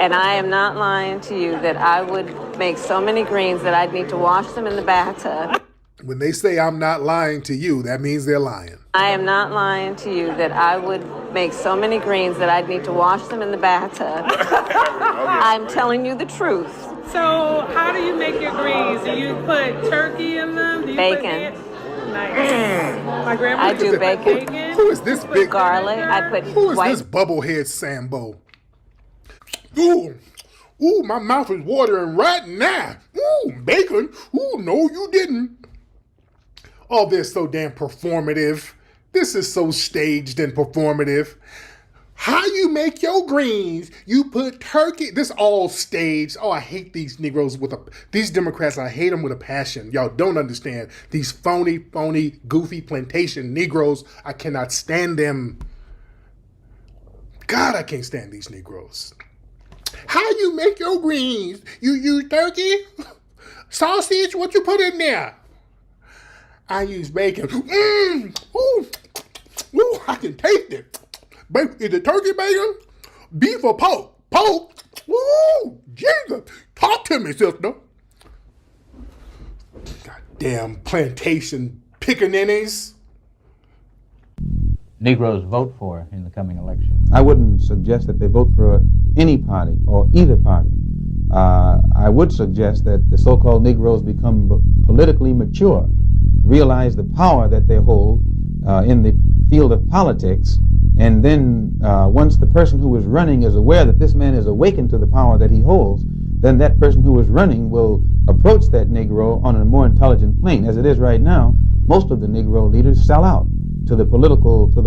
And I am not lying to you that I would make so many greens that I'd need to wash them in the bathtub. When they say I'm not lying to you, that means they're lying. I am not lying to you that I would make so many greens that I'd need to wash them in the bathtub. I'm telling you the truth. So how do you make your greens? Do you put turkey in them? Do you Bacon. Nice. My grandma I do bacon. Who is this big garlic? I put Who is white. this bubblehead Sambo? Ooh, my mouth is watering right now. Ooh, bacon. Ooh, no, you didn't. Oh, they're so damn performative. This is so staged and performative. How you make your greens? You put turkey. This all staged. Oh, I hate these Negroes these Democrats. I hate them with a passion. Y'all don't understand. These phony, goofy plantation Negroes. I cannot stand them. God, I can't stand these Negroes. How you make your greens? You use turkey? Sausage? What you put in there? I use bacon. Ooh, I can taste it. Is it turkey bacon? Beef or pork? Pork? Woo, Jesus. Talk to me, sister. Goddamn plantation pickaninnies. Negroes vote for in the coming election? I wouldn't suggest that they vote for any party or either party. I would suggest that the so-called Negroes become politically mature, realize the power that they hold in the field of politics, and then once the person who is running is aware that this man is awakened to the power that he holds, then that person who is running will approach that Negro on a more intelligent plane. As it is right now, most of the Negro leaders sell out to the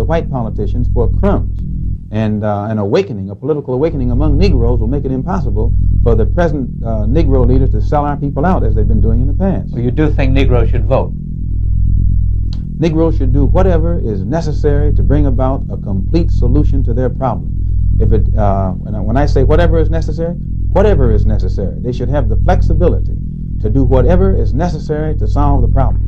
white politicians for crumbs. And an awakening, a political awakening among Negroes will make it impossible for the present Negro leaders to sell our people out as they've been doing in the past. So you do think Negroes should vote? Negroes should do whatever is necessary to bring about a complete solution to their problem. When I say whatever is necessary, they should have the flexibility to do whatever is necessary to solve the problem.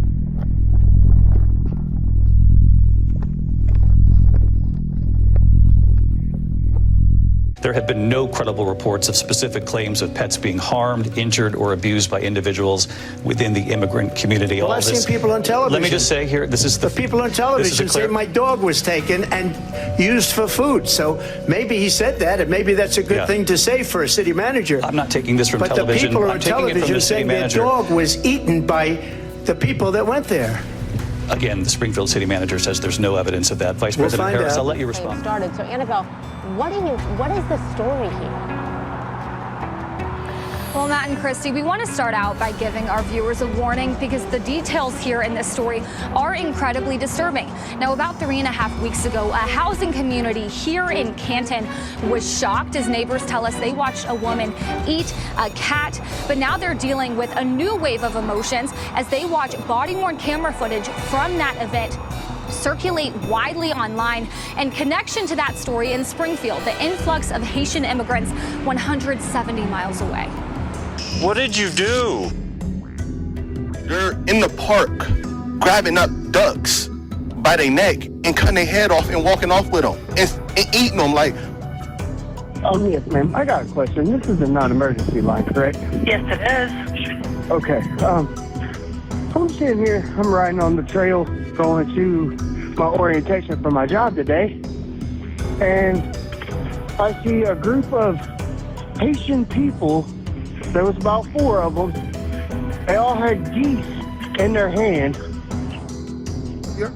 There have been no credible reports of specific claims of pets being harmed, injured, or abused by individuals within the immigrant community. Well, I've seen people on television. Let me just say here, this is the people on television say my dog was taken and used for food. So maybe he said that, and maybe that's a good thing to say for a city manager. I'm not taking this from television. But the people I'm on taking it from television the city saying their manager. dog was eaten by the people that went there. Again, the Springfield city manager says there's no evidence of that. Vice President Harris, I'll let you respond. Started. So, Annabelle, what is the story here? Well, Matt and Christy, we want to start out by giving our viewers a warning because the details here in this story are incredibly disturbing. Now, about 3.5 weeks ago, a housing community here in Canton was shocked as neighbors tell us they watched a woman eat a cat. But now they're dealing with a new wave of emotions as they watch body-worn camera footage from that event circulate widely online. And connection to that story in Springfield, the influx of Haitian immigrants 170 miles away. What did you do? You're in the park grabbing up ducks by their neck and cutting their head off and walking off with them and eating them like. Oh, yes, ma'am. I got a question. This is a non-emergency line, correct? Yes, it is. Okay. I'm sitting here. I'm riding on the trail going to my orientation for my job today. And I see a group of Haitian people. There was about 4 of them. They all had geese in their hand. Yeah.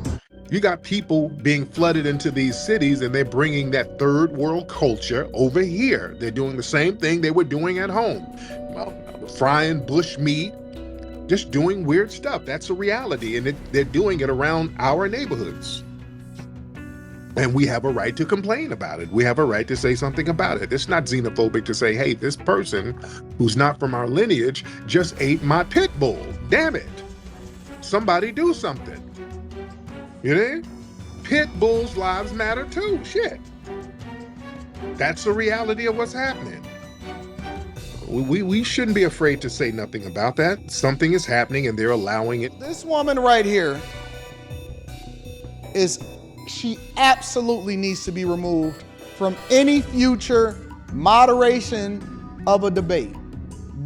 You got people being flooded into these cities and they're bringing that third world culture over here. They're doing the same thing they were doing at home. Well, frying bush meat, just doing weird stuff. That's a reality. And they're doing it around our neighborhoods. And we have a right to complain about it. We have a right to say something about it. It's not xenophobic to say, hey, this person who's not from our lineage just ate my pit bull. Damn it. Somebody do something. You know? Pit bulls' lives matter too. Shit. That's the reality of what's happening. We shouldn't be afraid to say nothing about that. Something is happening and they're allowing it. This woman right here she absolutely needs to be removed from any future moderation of a debate.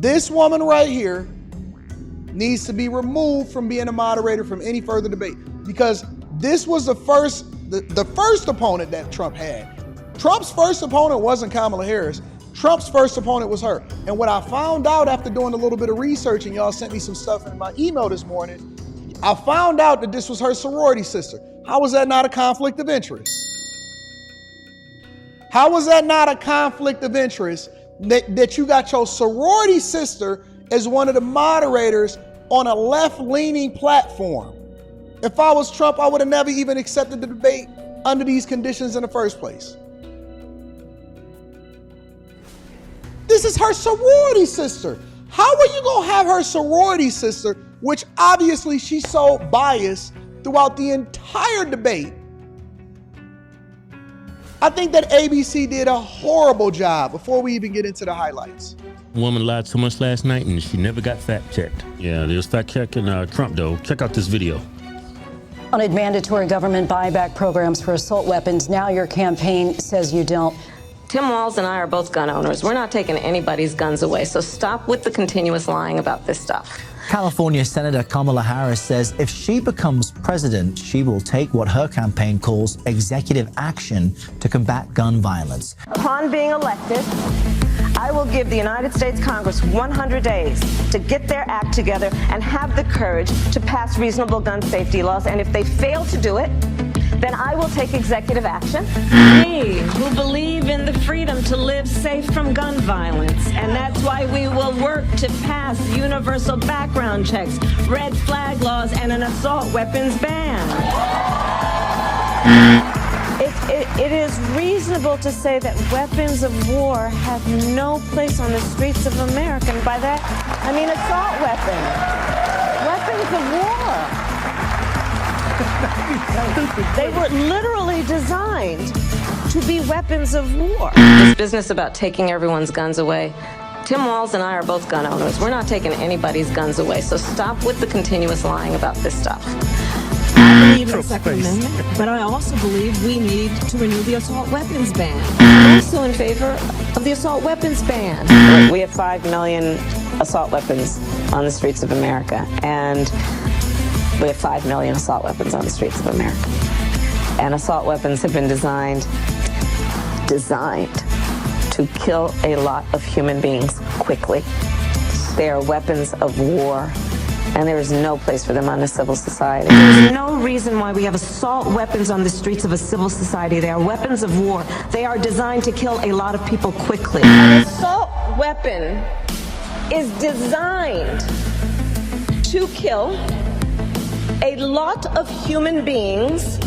This woman right here needs to be removed from being a moderator from any further debate, because this was the first opponent that Trump had. Trump's first opponent wasn't Kamala Harris. Trump's first opponent was her. And what I found out after doing a little bit of research, and y'all sent me some stuff in my email this morning, I found out that this was her sorority sister. How was that not a conflict of interest? How was that not a conflict of interest that you got your sorority sister as one of the moderators on a left-leaning platform? If I was Trump, I would have never even accepted the debate under these conditions in the first place. This is her sorority sister. How are you going to have her sorority sister, which obviously she's so biased throughout the entire debate? I think that ABC did a horrible job before we even get into the highlights. Woman lied so much last night and she never got fact checked. Yeah, there's fact checking Trump though. Check out this video. Wanted mandatory government buyback programs for assault weapons. Now your campaign says you don't. Tim Walz and I are both gun owners. We're not taking anybody's guns away, so stop with the continuous lying about this stuff. California Senator Kamala Harris says if she becomes president, she will take what her campaign calls executive action to combat gun violence. Upon being elected, I will give the United States Congress 100 days to get their act together and have the courage to pass reasonable gun safety laws. And if they fail to do it, then I will take executive action. We who believe in the freedom to live safe from gun violence. And that's why we will work to pass universal background checks, red flag laws, and an assault weapons ban. It is reasonable to say that weapons of war have no place on the streets of America. And by that, I mean assault weapons. Weapons of war. They were literally designed to be weapons of war. This business about taking everyone's guns away. Tim Walz and I are both gun owners. We're not taking anybody's guns away, so stop with the continuous lying about this stuff. I believe in the Second Amendment, but I also believe we need to renew the assault weapons ban. I'm also in favor of the assault weapons ban. We have 5 million assault weapons on the streets of America, and we have 5 million assault weapons on the streets of America. And assault weapons have been designed to kill a lot of human beings quickly. They are weapons of war, and there is no place for them on a civil society. There's no reason why we have assault weapons on the streets of a civil society. They are weapons of war. They are designed to kill a lot of people quickly. An assault weapon is designed to kill a lot of human beings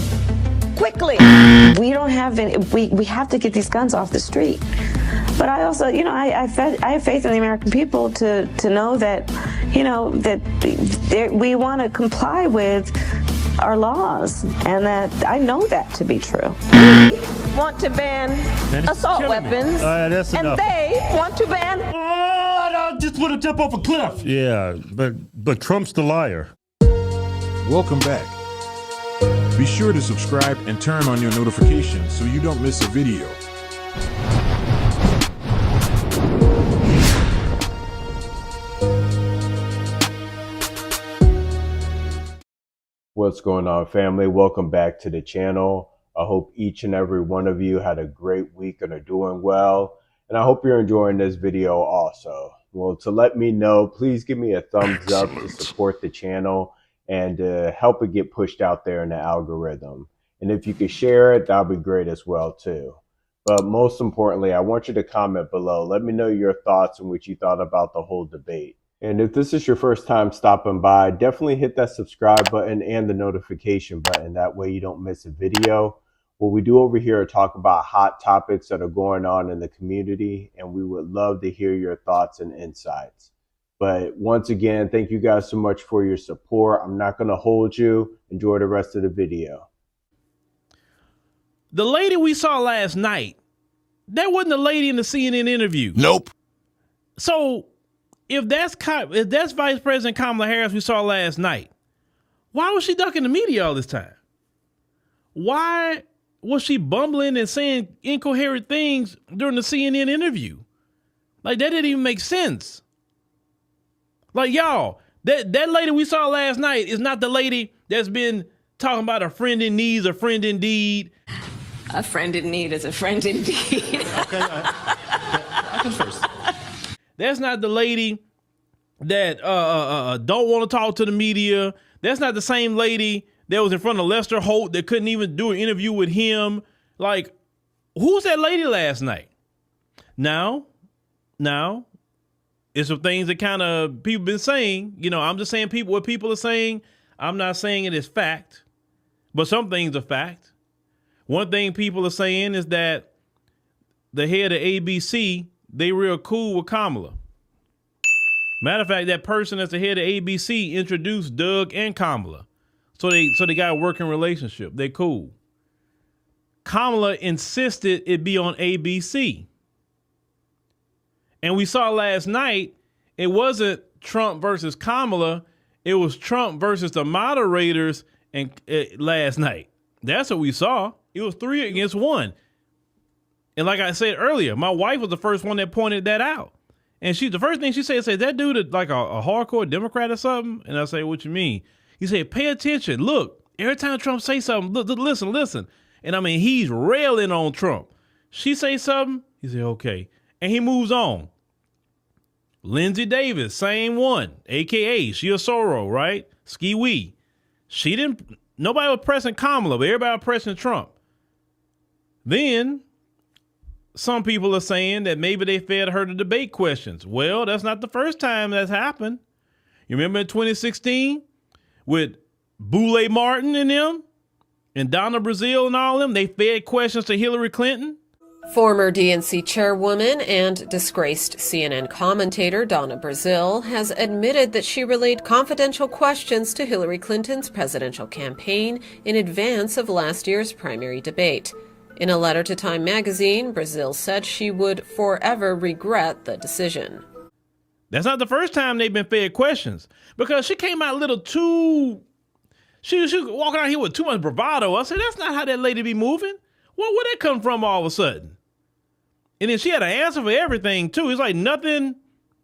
quickly. We don't have any, we have to get these guns off the street. But I also, I have faith in the American people to know that, that we want to comply with our laws, and that I know that to be true. We want to ban assault weapons, that's and enough. they want to ban. I just want to jump off a cliff. Yeah, but Trump's the liar. Welcome back. Be sure to subscribe and turn on your notifications so you don't miss a video. What's going on, family? Welcome back to the channel. I hope each and every one of you had a great week and are doing well. And I hope you're enjoying this video also. Well, to let me know, please give me a thumbs up to support the channel and help it get pushed out there in the algorithm. And if you could share it, that'll be great as well too. But most importantly, I want you to comment below. Let me know your thoughts and what you thought about the whole debate. And if this is your first time stopping by, definitely hit that subscribe button and the notification button. That way you don't miss a video. What we do over here is talk about hot topics that are going on in the community, and we would love to hear your thoughts and insights. But once again, thank you guys so much for your support. I'm not going to hold you. Enjoy the rest of the video. The lady we saw last night, that wasn't the lady in the CNN interview. Nope. So if that's Vice President Kamala Harris we saw last night, why was she ducking the media all this time? Why was she bumbling and saying incoherent things during the CNN interview? Like, that didn't even make sense. Like, y'all, that lady we saw last night is not the lady that's been talking about a friend in need is a friend indeed. A friend in need is a friend indeed. Okay, I can first. That's not the lady that don't want to talk to the media. That's not the same lady that was in front of Lester Holt that couldn't even do an interview with him. Like, who's that lady last night? Now, it's some things that kind of people been saying. You know, I'm just saying what people are saying. I'm not saying it is fact, but some things are fact. One thing people are saying is that the head of ABC, they real cool with Kamala. Matter of fact, that person that's the head of ABC introduced Doug and Kamala. So they got a working relationship. They cool. Kamala insisted it be on ABC. And we saw last night, it wasn't Trump versus Kamala. It was Trump versus the moderators and last night. That's what we saw. It was 3 against 1. And like I said earlier, my wife was the first one that pointed that out. And the first thing she said, that dude is like a hardcore Democrat or something? And I say, what you mean? He said, pay attention. Look, every time Trump say something, look, listen. And I mean, he's railing on Trump. She say something, he said, okay. And he moves on. Lindsey Davis, same one, AKA, she a Sorrow, right? Ski Wee. Nobody was pressing Kamala, but everybody was pressing Trump. Then some people are saying that maybe they fed her the debate questions. Well, that's not the first time that's happened. You remember in 2016 with Boule Martin and them and Donna Brazile and all them, they fed questions to Hillary Clinton. Former DNC chairwoman and disgraced CNN commentator Donna Brazile has admitted that she relayed confidential questions to Hillary Clinton's presidential campaign in advance of last year's primary debate. In a letter to Time magazine, Brazile said she would forever regret the decision. That's not the first time they've been fed questions, because she came out a little too, she was walking out here with too much bravado. I said, that's not how that lady be moving. Where'd that come from all of a sudden? And then she had an answer for everything too. It's like nothing,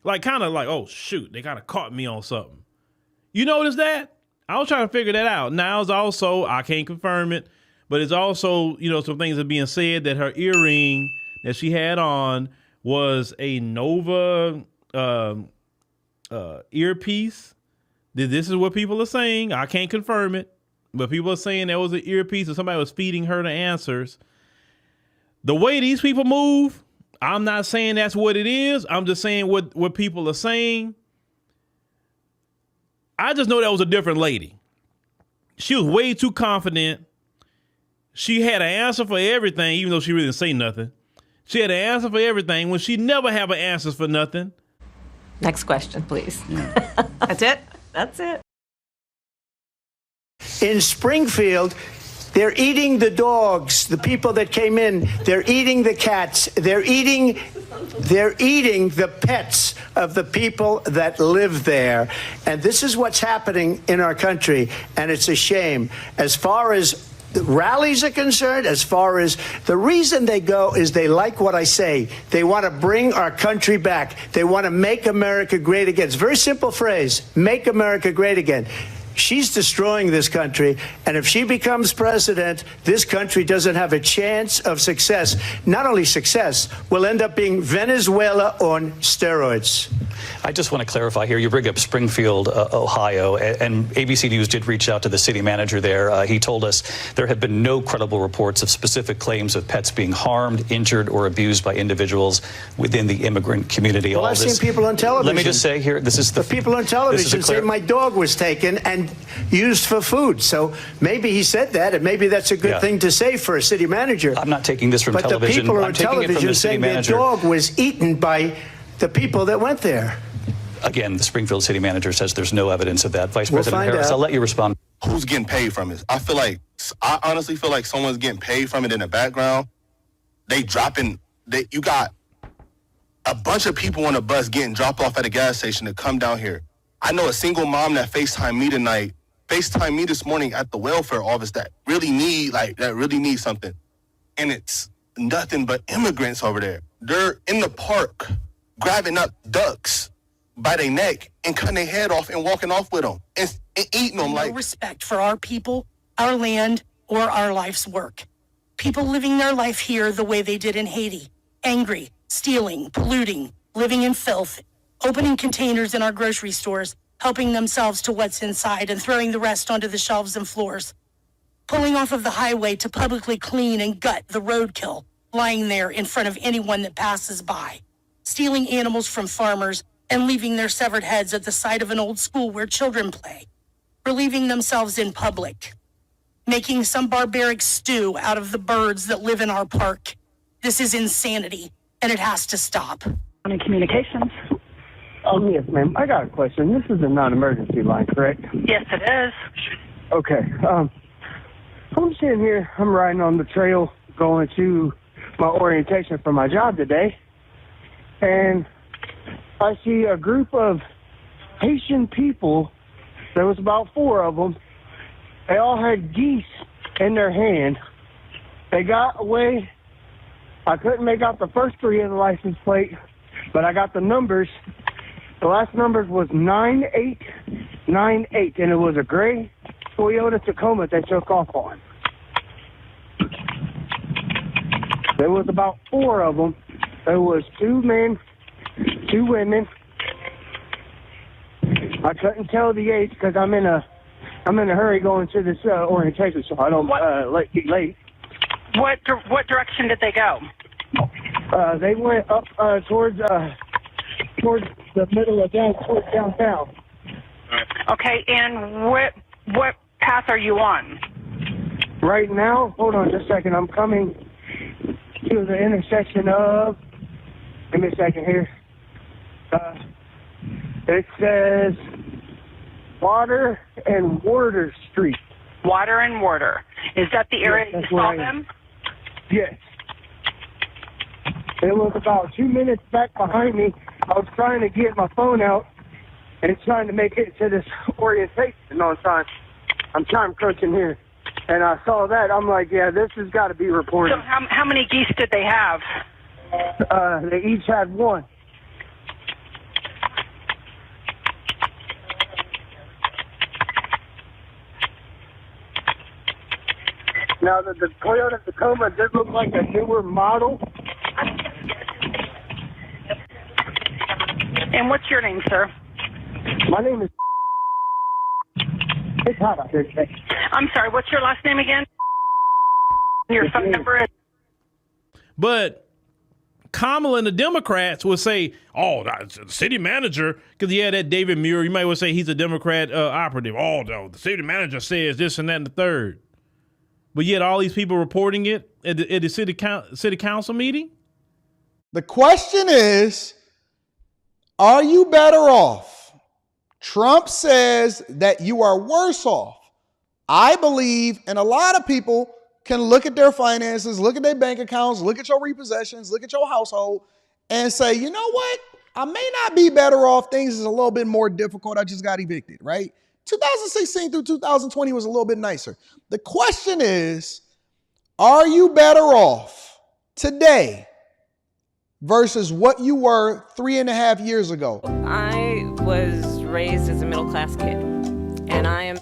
like kind of like, oh shoot, they kind of caught me on something. You notice that? I was trying to figure that out. Now it's also, I can't confirm it, but it's also, some things are being said that her earring that she had on was a Nova earpiece. This is what people are saying. I can't confirm it, but people are saying that was an earpiece and somebody was feeding her the answers. The way these people move, I'm not saying that's what it is. I'm just saying what people are saying. I just know that was a different lady. She was way too confident. She had an answer for everything, even though she really didn't say nothing. She had an answer for everything when she never have an answer for nothing. Next question, please. That's it? That's it. In Springfield, they're eating the dogs, the people that came in. They're eating the cats. They're eating the pets of the people that live there. And this is what's happening in our country, and it's a shame. As far as the rallies are concerned, as far as the reason they go is they like what I say. They want to bring our country back. They want to make America great again. It's a very simple phrase, make America great again. She's destroying this country, and if she becomes president, this country doesn't have a chance of success. Not only success, we'll end up being Venezuela on steroids. I just want to clarify here. You bring up Springfield, Ohio, and ABC News did reach out to the city manager there. He told us there have been no credible reports of specific claims of pets being harmed, injured, or abused by individuals within the immigrant community. Well, I've seen people on television. Let me just say here, this is the people on television say my dog was taken and used for food. So maybe he said that, and maybe that's a good thing to say for a city manager. I'm not taking this from television. But the people I'm on taking it from television the city saying their manager. dog was eaten by the people that went there. Again, the Springfield city manager says there's no evidence of that. Vice President Harris, out. I'll let you respond. Who's getting paid from it? I honestly feel like someone's getting paid from it in the background. You got a bunch of people on a bus getting dropped off at a gas station to come down here. I know a single mom that FaceTimed me this morning at the welfare office that really need something. and it's nothing but immigrants over there. They're in the park grabbing up ducks by their neck and cutting their head off and walking off with them and eating them like. No respect for our people, our land, or our life's work. People living their life here the way they did in Haiti. Angry, stealing, polluting, living in filth, opening containers in our grocery stores, helping themselves to what's inside and throwing the rest onto the shelves and floors. Pulling off of the highway to publicly clean and gut the roadkill, lying there in front of anyone that passes by. Stealing animals from farmers and leaving their severed heads at the side of an old school where children play. Relieving themselves in public. Making some barbaric stew out of the birds that live in our park. This is insanity, and it has to stop. On communications. Oh, yes, ma'am. I got a question. This is a non-emergency line, correct? Yes, it is. Okay. I'm sitting here. I'm riding on the trail going to my orientation for my job today. And I see a group of Haitian people. There was about 4 of them. They all had geese in their hand. They got away. I couldn't make out the first 3 of the license plate, but I got the numbers. The last numbers was 9898, and it was a gray Toyota Tacoma they took off on. There was about 4 of them. There was 2 men, 2 women. I couldn't tell the age because I'm in a hurry going to this orientation, so I don't get late. What direction did they go? They went up towards the middle of towards downtown. Okay, and what path are you on? Right now, hold on just a second. I'm coming to the intersection of. Give me a second here. It says Water and Warder Street. Water and Warder. Is that the area you saw them? Yes. It was about 2 minutes back behind me. I was trying to get my phone out and trying to make it to this orientation on time. I'm time crunching here. And I saw that. I'm like, yeah, this has got to be reported. So how many geese did they have? They each had 1. Now, the Toyota Tacoma did look like a newer model. And what's your name, sir? My name is... It's hot out here today. I'm sorry, what's your last name again? Your phone number is... But Kamala and the Democrats would say, oh, the city manager, because he had that David Muir, you might well say he's a Democrat operative. Oh, the city manager says this and that and the third. But yet all these people reporting it at the city council meeting? The question is, are you better off? Trump says that you are worse off. I believe, and a lot of people can look at their finances, look at their bank accounts, look at your repossessions, look at your household, and say, you know what? I may not be better off. Things is a little bit more difficult. I just got evicted, right? 2016 through 2020 was a little bit nicer. The question is, are you better off today versus what you were 3.5 years ago? I was raised as a middle-class kid, and I am...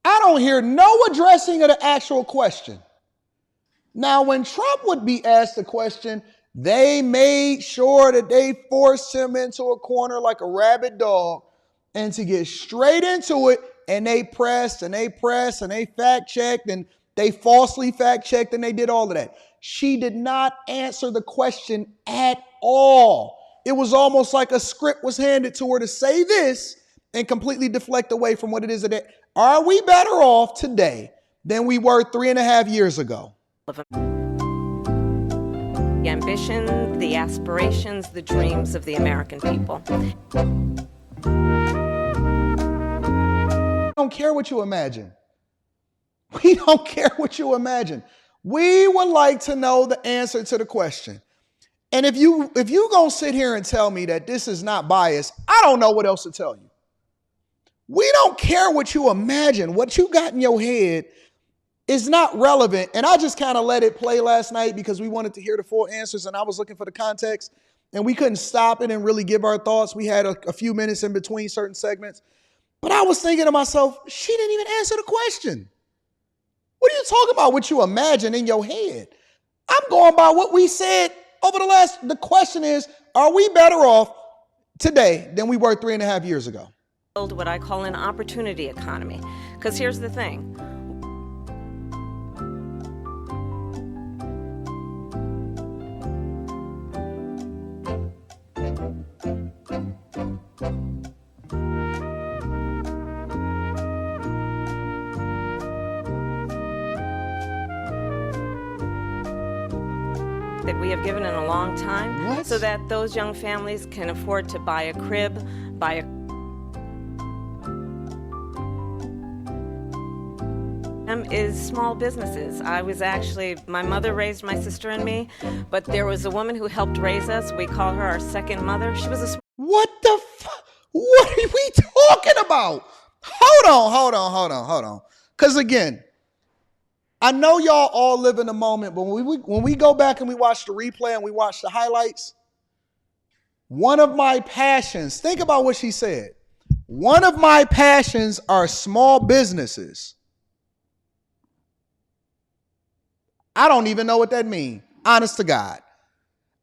I don't hear no addressing of the actual question. Now, when Trump would be asked a question, they made sure that they forced him into a corner like a rabid dog and to get straight into it. And they pressed and they pressed and they fact checked and they falsely fact checked and they did all of that. She did not answer the question at all. It was almost like a script was handed to her to say this and completely deflect away from what it is that. Are we better off today than we were 3.5 years ago? The ambition, the aspirations, the dreams of the American people. We don't care what you imagine. We don't care what you imagine. We would like to know the answer to the question. And if you gonna sit here and tell me that this is not biased, I don't know what else to tell you. We don't care what you imagine. What you got in your head is not relevant. And I just kind of let it play last night because we wanted to hear the full answers and I was looking for the context and we couldn't stop it and really give our thoughts. We had a few minutes in between certain segments. But I was thinking to myself, she didn't even answer the question. What are you talking about? What you imagine in your head? I'm going by what we said over the question is, are we better off today than we were 3.5 years ago? Build what I call an opportunity economy. Because here's the thing. That we have given in a long time, so that those young families can afford to buy a crib, is small businesses. My mother raised my sister and me, but there was a woman who helped raise us. We call her our second mother. She was a What the fuck? What are we talking about? Hold on. Because again, I know y'all all live in the moment, but when we go back and we watch the replay and we watch the highlights, one of my passions, think about what she said. One of my passions are small businesses. I don't even know what that means. Honest to God.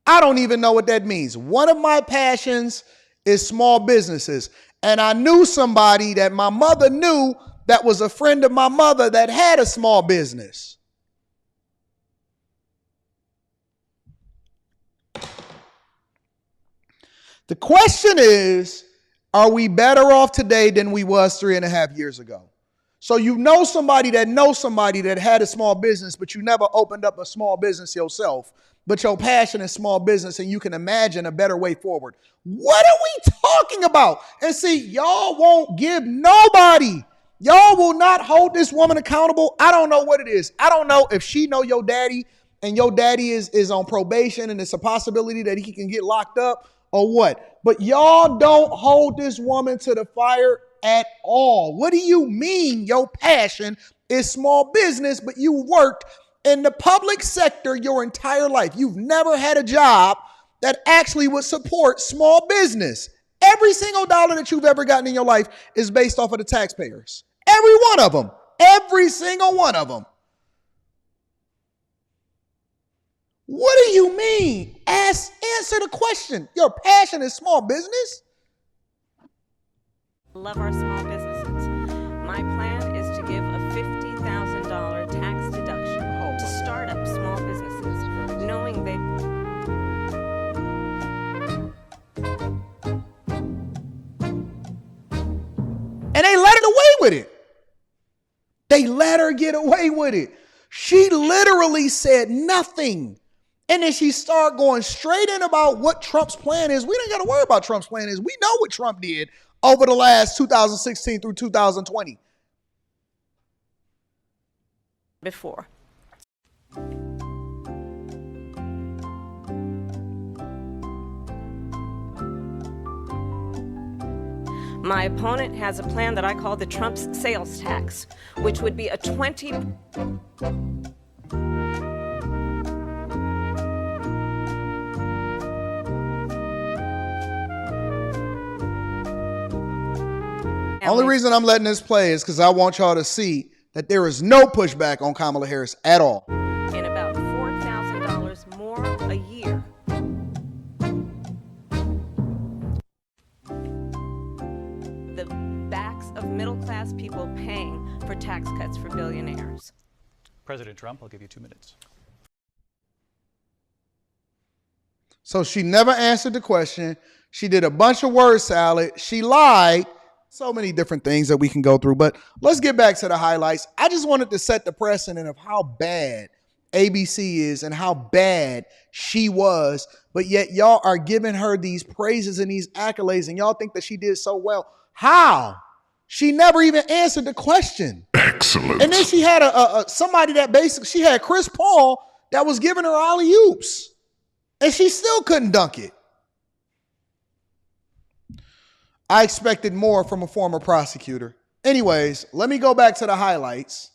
I don't even know what that means. One of my passions is small businesses. And I knew somebody that my mother knew that was a friend of my mother that had a small business. The question is, are we better off today than we was 3.5 years ago? So you know somebody that had a small business, but you never opened up a small business yourself, but your passion is small business and you can imagine a better way forward. What are we talking about? And see, y'all won't give nobody. Y'all will not hold this woman accountable. I don't know what it is. I don't know if she know your daddy and your daddy is on probation and it's a possibility that he can get locked up or what. But y'all don't hold this woman to the fire at all. What do you mean your passion is small business, but you worked in the public sector your entire life? You've never had a job that actually would support small business. Every single dollar that you've ever gotten in your life is based off of the taxpayers. Every one of them. Every single one of them. What do you mean? Answer the question. Your passion is small business? love our small businesses. My plan is to give a $50,000 tax deduction to start up small businesses, knowing they... And they let her away with it. They let her get away with it. She literally said nothing. And then she started going straight in about what Trump's plan is. We don't got to worry about Trump's plan is. We know what Trump did over the last 2016 through 2020. Before. My opponent has a plan that I call the Trump's sales tax, which would be a 20... Only reason I'm letting this play is because I want y'all to see that there is no pushback on Kamala Harris at all. And about $4,000 more a year. The backs of middle-class people paying for tax cuts for billionaires. President Trump, I'll give you 2 minutes. So she never answered the question. She did a bunch of word salad. She lied. So many different things that we can go through. But let's get back to the highlights. I just wanted to set the precedent of how bad ABC is and how bad she was. But yet y'all are giving her these praises and these accolades, and y'all think that she did so well. How? She never even answered the question. Excellent. And then she had somebody that basically, she had Chris Paul that was giving her alley-oops. And she still couldn't dunk it. I expected more from a former prosecutor. Anyways, let me go back to the highlights.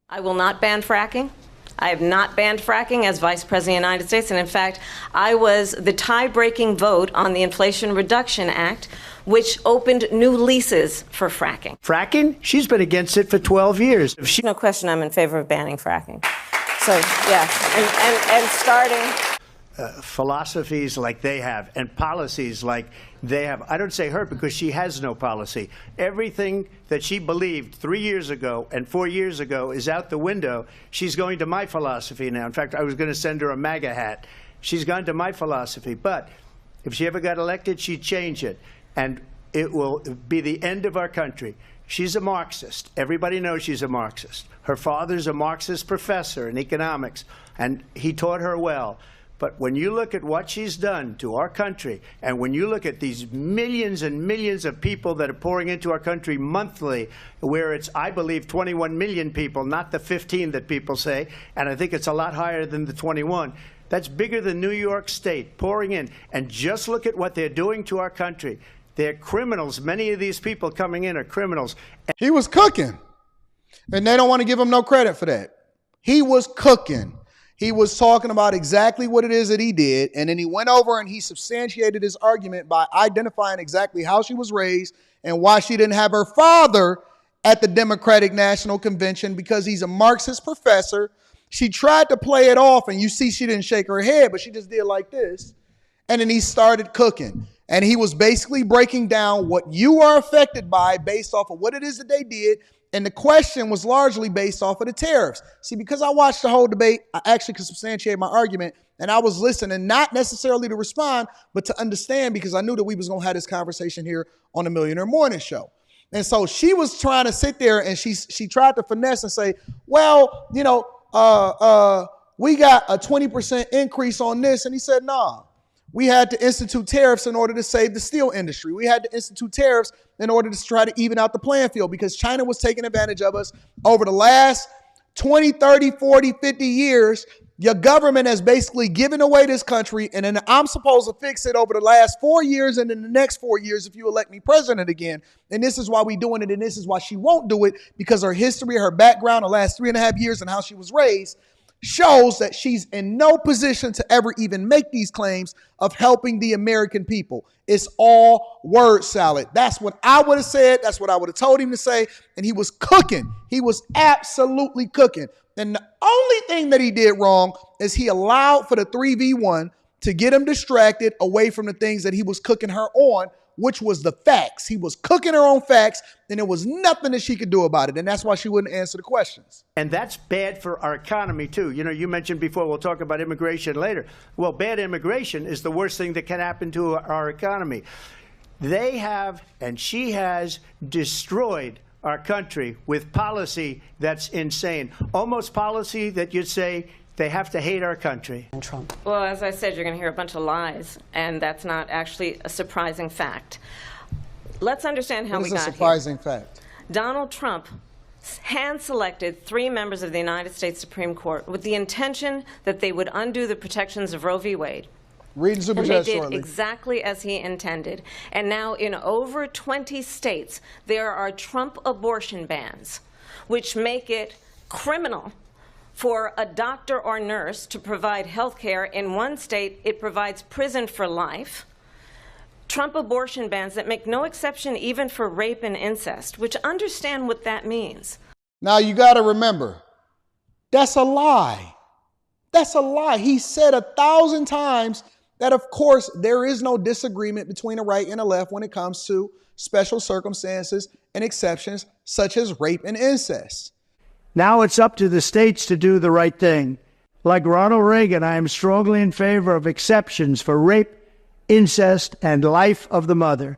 I will not ban fracking. I have not banned fracking as Vice President of the United States. And in fact, I was the tie-breaking vote on the Inflation Reduction Act, which opened new leases for fracking. Fracking? She's been against it for 12 years. No question I'm in favor of banning fracking. So, yes, and starting... philosophies like they have and policies like they have. I don't say her because she has no policy. Everything that she believed 3 years ago and 4 years ago is out the window. She's going to my philosophy now. In fact, I was going to send her a MAGA hat. She's gone to my philosophy. But if she ever got elected, she'd change it. And it will be the end of our country. She's a Marxist. Everybody knows she's a Marxist. Her father's a Marxist professor in economics, and he taught her well. But when you look at what she's done to our country, and when you look at these millions and millions of people that are pouring into our country monthly, where it's, I believe, 21 million people, not the 15 that people say, and I think it's a lot higher than the 21. That's bigger than New York State pouring in. And just look at what they're doing to our country. They're criminals. Many of these people coming in are criminals. He was cooking, and they don't want to give him no credit for that. He was cooking. He was talking about exactly what it is that he did, and then he went over and he substantiated his argument by identifying exactly how she was raised and why she didn't have her father at the Democratic National Convention, because he's a Marxist professor. She tried to play it off, and you see she didn't shake her head, but she just did like this. And then he started cooking, and he was basically breaking down what you are affected by based off of what it is that they did. And the question was largely based off of the tariffs. See, because I watched the whole debate, I actually could substantiate my argument, and I was listening, not necessarily to respond, but to understand, because I knew that we was going to have this conversation here on the Millionaire Morning Show. And so she was trying to sit there, and she tried to finesse and say, well, you know, we got a 20% increase on this. And he said, nah. We had to institute tariffs in order to save the steel industry. We had to institute tariffs in order to try to even out the playing field, because China was taking advantage of us over the last 20, 30, 40, 50 years. Your government has basically given away this country, and then I'm supposed to fix it over the last 4 years and in the next 4 years if you elect me president again. And this is why we're doing it, and this is why she won't do it, because her history, her background, the last 3.5 years and how she was raised shows that she's in no position to ever even make these claims of helping the American people. It's all word salad. That's what I would have said. That's what I would have told him to say. And he was cooking. He was absolutely cooking. And the only thing that he did wrong is he allowed for the 3v1 to get him distracted away from the things that he was cooking her on, which was the facts. He was cooking her on facts, and there was nothing that she could do about it. And that's why she wouldn't answer the questions. And that's bad for our economy, too. You know, you mentioned before, we'll talk about immigration later. Well, bad immigration is the worst thing that can happen to our economy. They have, and she has, destroyed our country with policy that's insane. Almost policy that you'd say they have to hate our country. And Trump. Well, as I said, you're going to hear a bunch of lies, and that's not actually a surprising fact. Let's understand how we got here. What is a surprising fact? Donald Trump hand-selected 3 members of the United States Supreme Court with the intention that they would undo the protections of Roe v. Wade. Reading Super And Chat they did shortly. exactly as he intended. And now in over 20 states, there are Trump abortion bans, which make it criminal for a doctor or nurse to provide health care. In one state, it provides prison for life. Trump abortion bans that make no exception even for rape and incest, which understand what that means. Now you got to remember, that's a lie. That's a lie. He said 1,000 times that, of course, there is no disagreement between the right and the left when it comes to special circumstances and exceptions such as rape and incest. Now it's up to the states to do the right thing. Like Ronald Reagan, I am strongly in favor of exceptions for rape, incest, and life of the mother.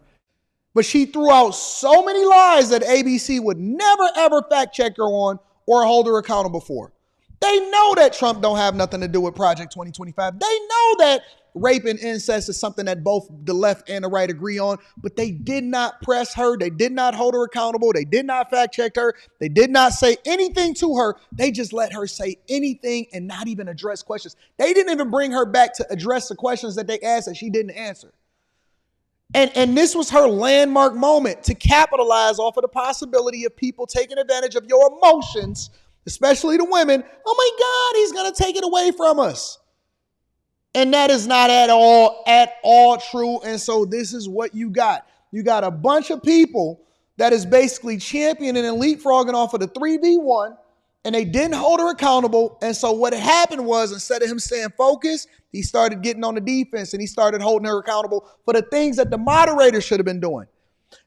But she threw out so many lies that ABC would never, ever fact check her on or hold her accountable for. They know that Trump don't have nothing to do with Project 2025. They know that rape and incest is something that both the left and the right agree on, but they did not press her. They did not hold her accountable. They did not fact check her. They did not say anything to her. They just let her say anything and not even address questions. They didn't even bring her back to address the questions that they asked that she didn't answer. And this was her landmark moment to capitalize off of the possibility of people taking advantage of your emotions, especially the women. Oh my God, he's going to take it away from us. And that is not at all true. And so this is what you got. You got a bunch of people that is basically championing and leapfrogging off of the 3v1, and they didn't hold her accountable. And so what happened was, instead of him staying focused, he started getting on the defense and he started holding her accountable for the things that the moderators should have been doing.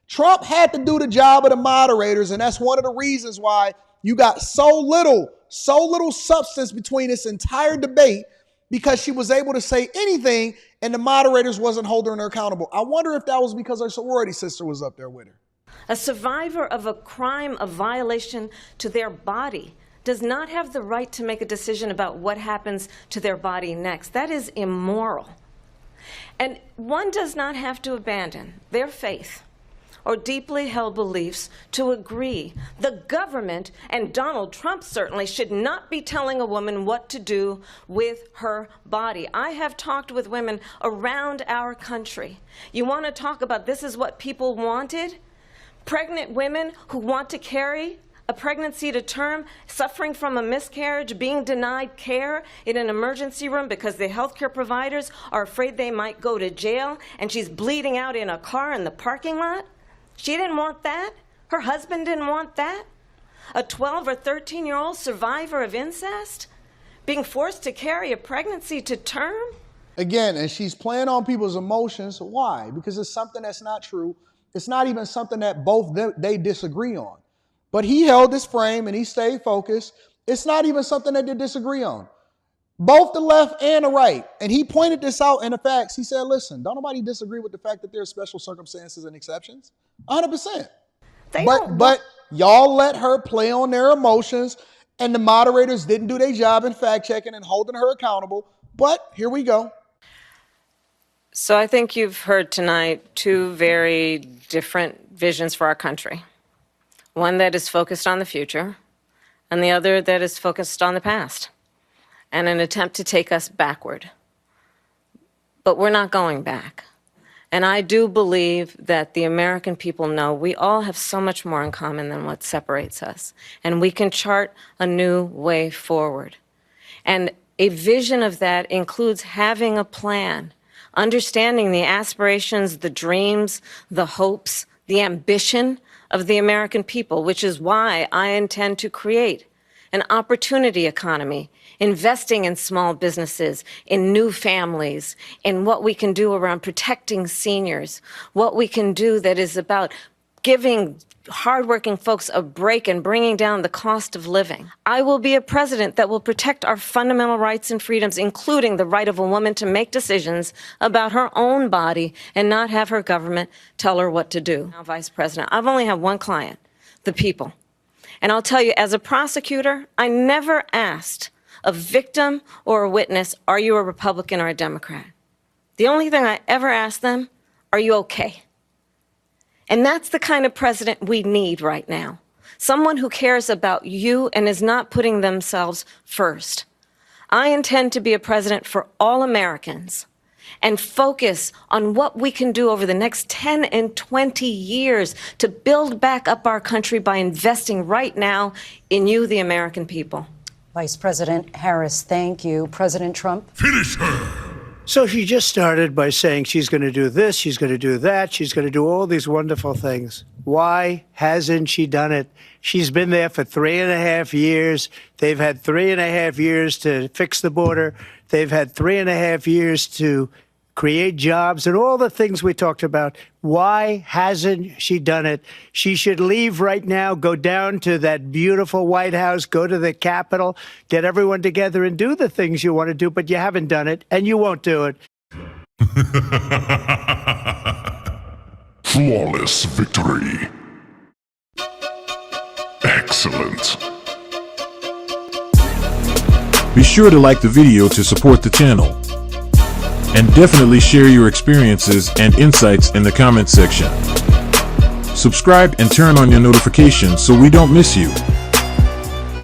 Trump had to do the job of the moderators, and that's one of the reasons why you got so little substance between this entire debate, because she was able to say anything and the moderators wasn't holding her accountable. I wonder if that was because her sorority sister was up there with her. A survivor of a crime of violation to their body does not have the right to make a decision about what happens to their body next. That is immoral. And one does not have to abandon their faith or deeply held beliefs to agree. The government, and Donald Trump certainly, should not be telling a woman what to do with her body. I have talked with women around our country. You want to talk about this is what people wanted? Pregnant women who want to carry a pregnancy to term, suffering from a miscarriage, being denied care in an emergency room because the healthcare providers are afraid they might go to jail, and she's bleeding out in a car in the parking lot. She didn't want that. Her husband didn't want that. A 12 or 13-year-old survivor of incest being forced to carry a pregnancy to term. Again, and she's playing on people's emotions. Why? Because it's something that's not true. It's not even something that both they disagree on. But he held his frame and he stayed focused. It's not even something that they disagree on. Both the left and the right. And he pointed this out in the facts. He said, listen, don't nobody disagree with the fact that there are special circumstances and exceptions. 100%. But y'all let her play on their emotions, and the moderators didn't do their job in fact checking and holding her accountable. But here we go. So I think you've heard tonight two very different visions for our country. One that is focused on the future, and the other that is focused on the past, and an attempt to take us backward. But we're not going back. And I do believe that the American people know we all have so much more in common than what separates us. And we can chart a new way forward. And a vision of that includes having a plan, understanding the aspirations, the dreams, the hopes, the ambition of the American people, which is why I intend to create an opportunity economy, investing in small businesses, in new families, in what we can do around protecting seniors, what we can do that is about giving hardworking folks a break and bringing down the cost of living. I will be a president that will protect our fundamental rights and freedoms, including the right of a woman to make decisions about her own body and not have her government tell her what to do. Now, Vice President, I've only had one client, the people. And I'll tell you, as a prosecutor, I never asked a victim or a witness, are you a Republican or a Democrat? The only thing I ever asked them, are you okay? And that's the kind of president we need right now. Someone who cares about you and is not putting themselves first. I intend to be a president for all Americans and focus on what we can do over the next 10 and 20 years to build back up our country by investing right now in you, the American people. Vice President Harris, thank you. President Trump? Finish her! So she just started by saying she's going to do this, she's going to do that, she's going to do all these wonderful things. Why hasn't she done it? She's been there for 3.5 years. They've had 3.5 years to fix the border. They've had 3.5 years to create jobs and all the things we talked about. Why hasn't she done it? She should leave right now, go down to that beautiful White House, go to the Capitol, get everyone together and do the things you want to do, but you haven't done it and you won't do it. Flawless victory. Excellent. Be sure to like the video to support the channel. And definitely share your experiences and insights in the comment section. Subscribe and turn on your notifications so we don't miss you.